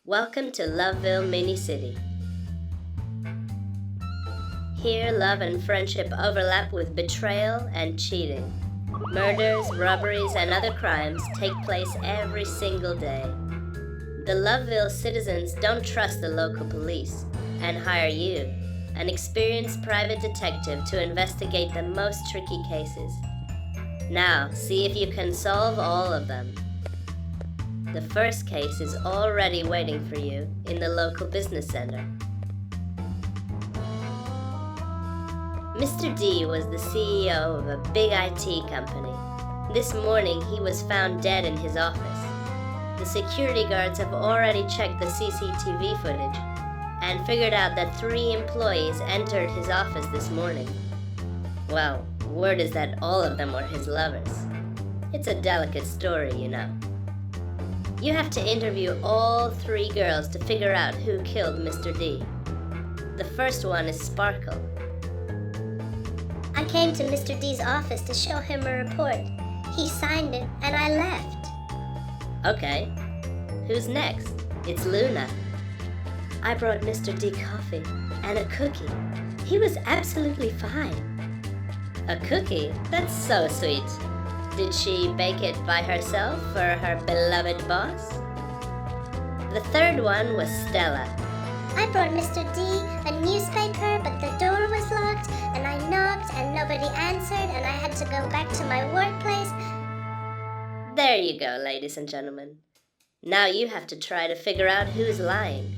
Welcome to Loveville Mini City. Here, love and friendship overlap with betrayal and cheating. Murders, robberies, and other crimes take place every single day. The Loveville citizens don't trust the local police and hire you, an experienced private detective, to investigate the most tricky cases. Now, see if you can solve all of them. The first case is already waiting for you in the local business center. Mr. D was the CEO of a big IT company. This morning, he was found dead in his office. The security guards have already checked the CCTV footage and figured out that 3 employees entered his office this morning. Well, word is that all of them were his lovers. It's a delicate story, you know. You have to interview all 3 girls to figure out who killed Mr. D. The first one is Sparkle. I came to Mr. D's office to show him a report. He signed it, and I left. Okay. Who's next? It's Luna. I brought Mr. D coffee and a cookie. He was absolutely fine. A cookie? That's so sweet. Did she bake it by herself for her beloved boss? The third one was Stella. I brought Mr. D a newspaper, but the door was locked, and I knocked, and nobody answered, and I had to go back to my workplace. There you go, ladies and gentlemen. Now you have to try to figure out who's lying.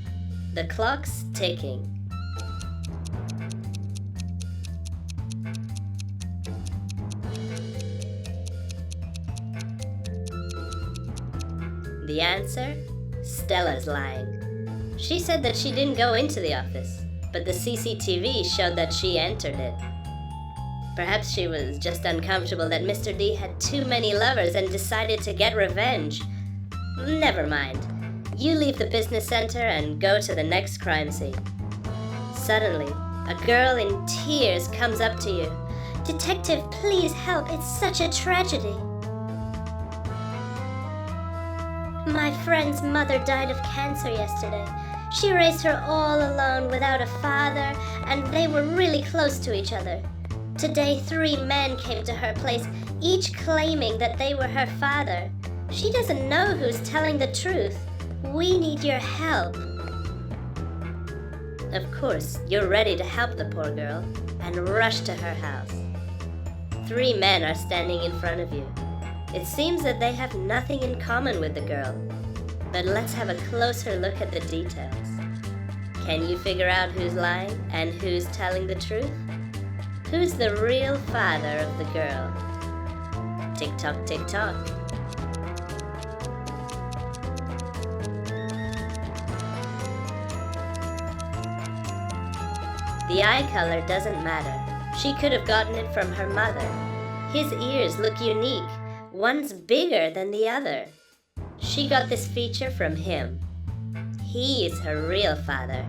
The clock's ticking. The answer? Stella's lying. She said that she didn't go into the office, but the CCTV showed that she entered it. Perhaps she was just uncomfortable that Mr. D had too many lovers and decided to get revenge. Never mind. You leave the business center and go to the next crime scene. Suddenly, a girl in tears comes up to you. Detective, please help. It's such a tragedy. My friend's mother died of cancer yesterday. She raised her all alone without a father, and they were really close to each other. Today, 3 men came to her place, each claiming that they were her father. She doesn't know who's telling the truth. We need your help. Of course, you're ready to help the poor girl and rush to her house. 3 men are standing in front of you. It seems that they have nothing in common with the girl. But let's have a closer look at the details. Can you figure out who's lying and who's telling the truth? Who's the real father of the girl? Tick-tock, tick-tock. The eye color doesn't matter. She could have gotten it from her mother. His ears look unique. One's bigger than the other. She got this feature from him. He is her real father.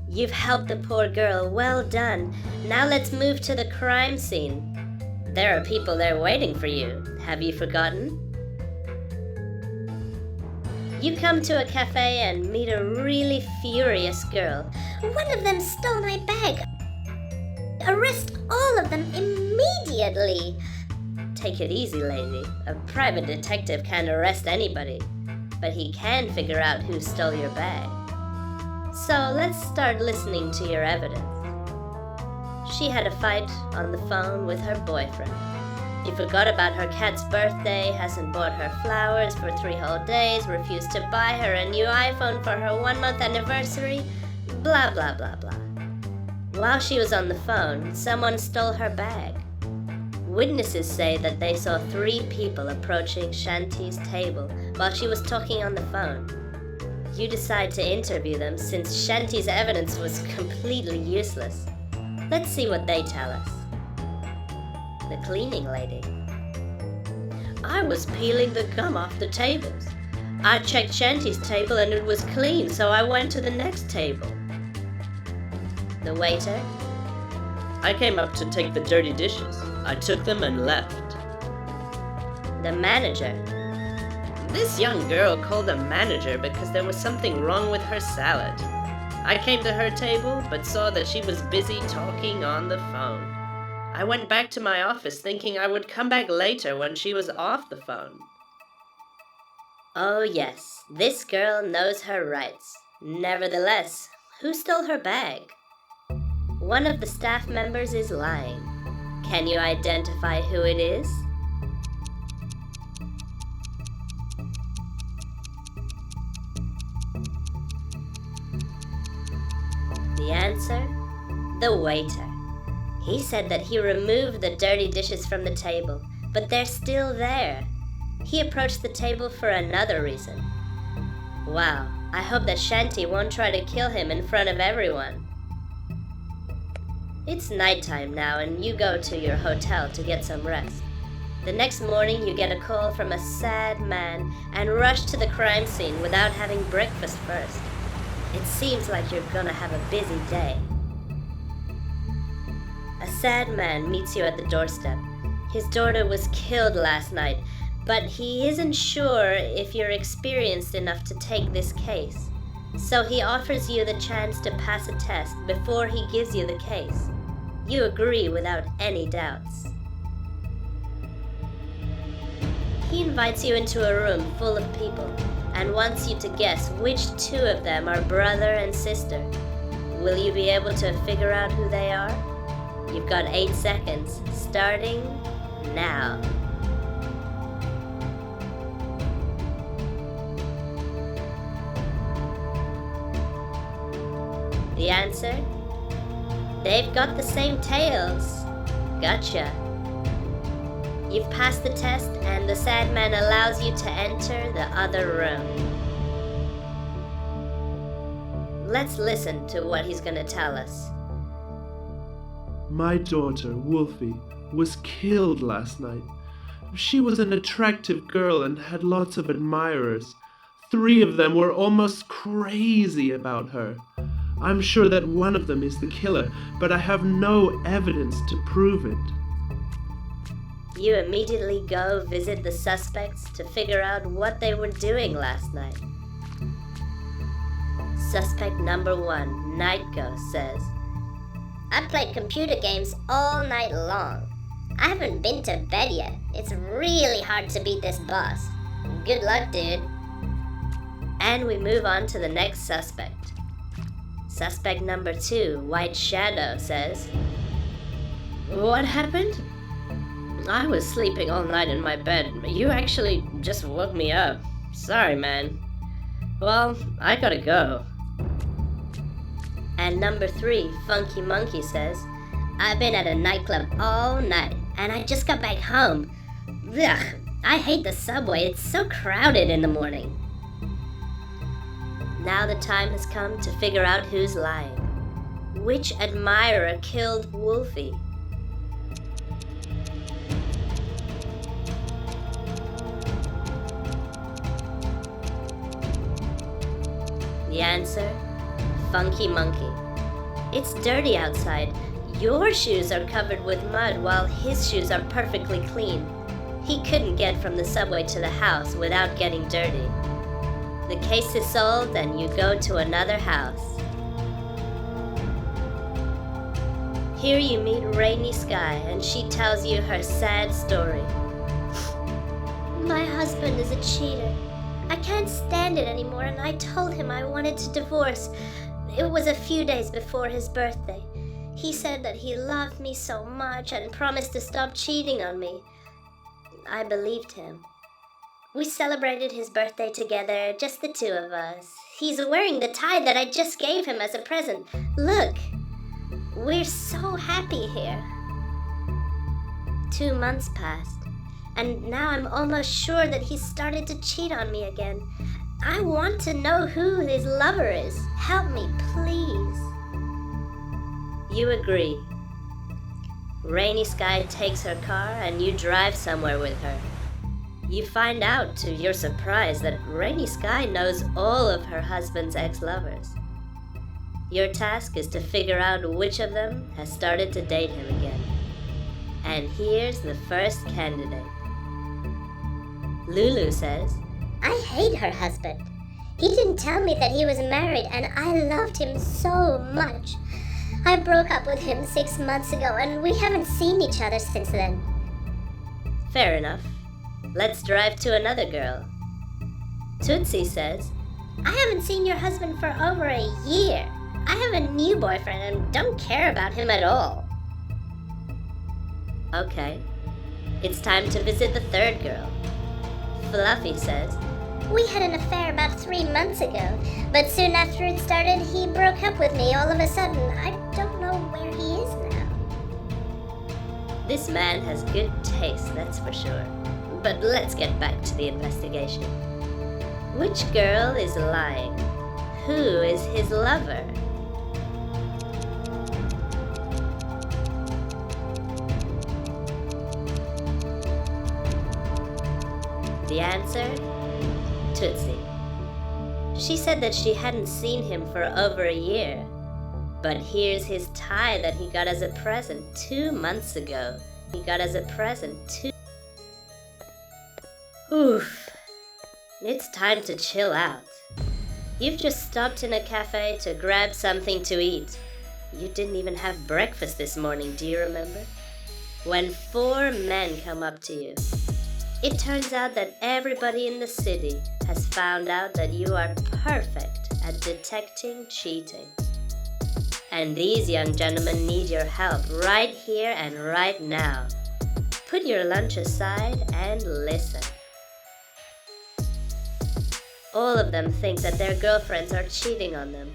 You've helped the poor girl. Well done. Now let's move to the crime scene. There are people there waiting for you. Have you forgotten? You come to a cafe and meet a really furious girl. One of them stole my bag. Arrest all of them immediately. Take it easy, lady. A private detective can't arrest anybody, but he can figure out who stole your bag. So let's start listening to your evidence. She had a fight on the phone with her boyfriend. He forgot about her cat's birthday, hasn't bought her flowers for 3 whole days, refused to buy her a new iPhone for her 1-month anniversary, blah, blah, blah, blah. While she was on the phone, someone stole her bag. Witnesses say that they saw 3 people approaching Shanti's table while she was talking on the phone. You decide to interview them since Shanti's evidence was completely useless. Let's see what they tell us. The cleaning lady. I was peeling the gum off the tables. I checked Shanti's table and it was clean, so I went to the next table. The waiter. I came up to take the dirty dishes. I took them and left. The manager. This young girl called the manager because there was something wrong with her salad. I came to her table, but saw that she was busy talking on the phone. I went back to my office thinking I would come back later when she was off the phone. Oh yes, this girl knows her rights. Nevertheless, who stole her bag? One of the staff members is lying. Can you identify who it is? The answer? The waiter. He said that he removed the dirty dishes from the table, but they're still there. He approached the table for another reason. Wow, I hope that Shanty won't try to kill him in front of everyone. It's nighttime now and you go to your hotel to get some rest. The next morning you get a call from a sad man and rush to the crime scene without having breakfast first. It seems like you're gonna have a busy day. A sad man meets you at the doorstep. His daughter was killed last night, but he isn't sure if you're experienced enough to take this case. So he offers you the chance to pass a test before he gives you the case. You agree without any doubts. He invites you into a room full of people and wants you to guess which two of them are brother and sister. Will you be able to figure out who they are? You've got 8 seconds, starting now. The answer? They've got the same tails. Gotcha. You've passed the test and the sad man allows you to enter the other room. Let's listen to what he's gonna tell us. My daughter, Wolfie, was killed last night. She was an attractive girl and had lots of admirers. 3 of them were almost crazy about her. I'm sure that one of them is the killer, but I have no evidence to prove it. You immediately go visit the suspects to figure out what they were doing last night. Suspect number 1, Night Ghost, says, I played computer games all night long. I haven't been to bed yet. It's really hard to beat this boss. Good luck, dude. And we move on to the next suspect. Suspect number 2, White Shadow, says, What happened? I was sleeping all night in my bed. You actually just woke me up. Sorry, man. Well, I gotta go. And number 3, Funky Monkey, says, I've been at a nightclub all night, and I just got back home. Ugh, I hate the subway. It's so crowded in the morning. Now the time has come to figure out who's lying. Which admirer killed Wolfie? The answer? Funky Monkey. It's dirty outside. Your shoes are covered with mud while his shoes are perfectly clean. He couldn't get from the subway to the house without getting dirty. The case is solved and you go to another house. Here you meet Rainy Sky and she tells you her sad story. My husband is a cheater. I can't stand it anymore, and I told him I wanted to divorce. It was a few days before his birthday. He said that he loved me so much and promised to stop cheating on me. I believed him. We celebrated his birthday together, just the 2 of us. He's wearing the tie that I just gave him as a present. Look, we're so happy here. 2 months passed, and now I'm almost sure that he started to cheat on me again. I want to know who his lover is. Help me, please. You agree. Rainy Sky takes her car and you drive somewhere with her. You find out, to your surprise, that Rainy Sky knows all of her husband's ex-lovers. Your task is to figure out which of them has started to date him again. And here's the first candidate. Lulu says, I hate her husband. He didn't tell me that he was married, and I loved him so much. I broke up with him 6 months ago, and we haven't seen each other since then. Fair enough. Let's drive to another girl. Tootsie says, I haven't seen your husband for over a year. I have a new boyfriend and don't care about him at all. okay. It's time to visit the third girl. Fluffy says, We had an affair about 3 months ago, but soon after it started, he broke up with me all of a sudden. I don't know where he is now. this man has good taste, that's for sure. But let's get back to the investigation. Which girl is lying? Who is his lover? The answer? Tootsie. She said that she hadn't seen him for over a year. But here's his tie that he got as a present 2 months ago. Oof. It's time to chill out. You've just stopped in a cafe to grab something to eat. You didn't even have breakfast this morning, do you remember? When 4 men come up to you, it turns out that everybody in the city has found out that you are perfect at detecting cheating. And these young gentlemen need your help right here and right now. Put your lunch aside and listen. All of them think that their girlfriends are cheating on them.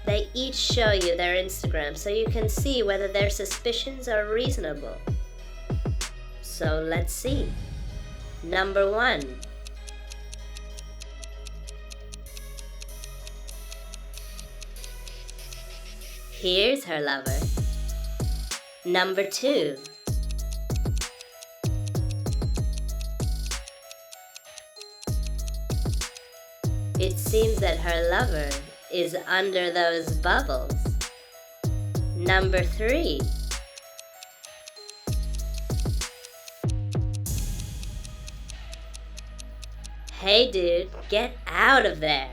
They each show you their Instagram so you can see whether their suspicions are reasonable. So let's see. Number 1. Here's her lover. Number 2. It seems that her lover is under those bubbles. Number 3. Hey dude, get out of there.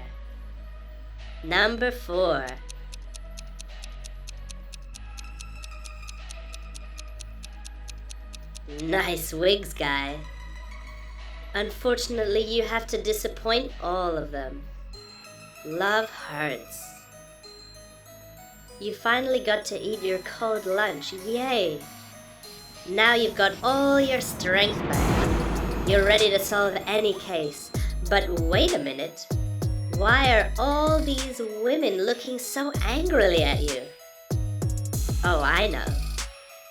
Number 4. Nice wigs, guy. Unfortunately, you have to disappoint all of them. Love hurts. You finally got to eat your cold lunch, yay! Now you've got all your strength back. You're ready to solve any case. But wait a minute. Why are all these women looking so angrily at you? Oh, I know.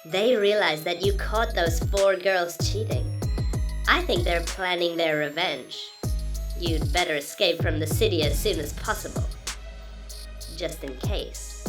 They realize that you caught those 4 girls cheating. I think they're planning their revenge. You'd better escape from the city as soon as possible. Just in case.